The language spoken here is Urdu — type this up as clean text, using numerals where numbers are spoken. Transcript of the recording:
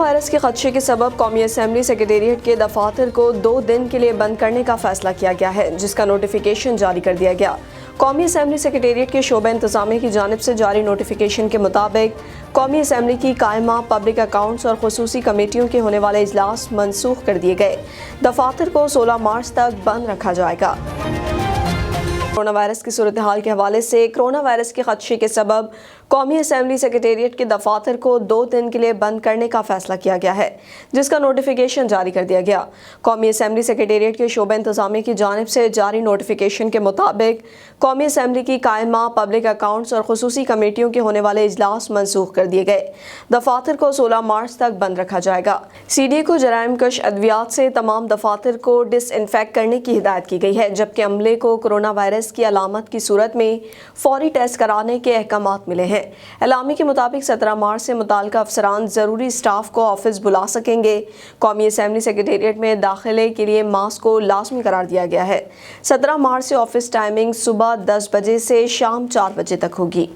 وائرس کے خدشے کے سبب قومی اسمبلی سیکریٹریٹ کے دفاتر کو 2 دن کے لیے بند کرنے کا فیصلہ کیا گیا ہے، جس کا نوٹیفیکیشن جاری کر دیا گیا۔ قومی اسمبلی سیکریٹریٹ کے شعبہ انتظامیہ کی جانب سے جاری نوٹیفیکیشن کے مطابق قومی اسمبلی کی قائمہ پبلک اکاؤنٹس اور خصوصی کمیٹیوں کے ہونے والے اجلاس منسوخ کر دیے گئے۔ دفاتر کو 16 مارچ تک بند رکھا جائے گا۔ کورونا وائرس کی صورتحال کے حوالے سے کورونا وائرس کے خدشے کے سبب قومی اسمبلی سیکریٹریٹ کے دفاتر کو 2 دن کے لیے بند کرنے کا فیصلہ کیا گیا ہے، جس کا نوٹیفیکیشن جاری کر دیا گیا۔ قومی اسمبلی سیکریٹریٹ کے شعبہ انتظامیہ کی جانب سے جاری نوٹیفیکیشن کے مطابق قومی اسمبلی کی قائمہ پبلک اکاؤنٹس اور خصوصی کمیٹیوں کے ہونے والے اجلاس منسوخ کر دیے گئے۔ دفاتر کو 16 مارچ تک بند رکھا جائے گا۔ سی ڈی اے کو جرائم کش ادویات سے تمام دفاتر کو ڈس انفیکٹ کرنے کی ہدایت کی گئی ہے، جبکہ عملے کو کورونا وائرس کی علامت کی صورت میں فوری ٹیسٹ کرانے کے احکامات ملے ہیں۔ اعلامیے کے مطابق 17 مارچ سے متعلقہ افسران ضروری اسٹاف کو آفس بلا سکیں گے۔ قومی اسمبلی سیکریٹریٹ میں داخلے کے لیے ماسک کو لازمی قرار دیا گیا ہے۔ 17 مارچ سے آفس ٹائمنگ صبح 10 بجے سے شام 4 بجے تک ہوگی۔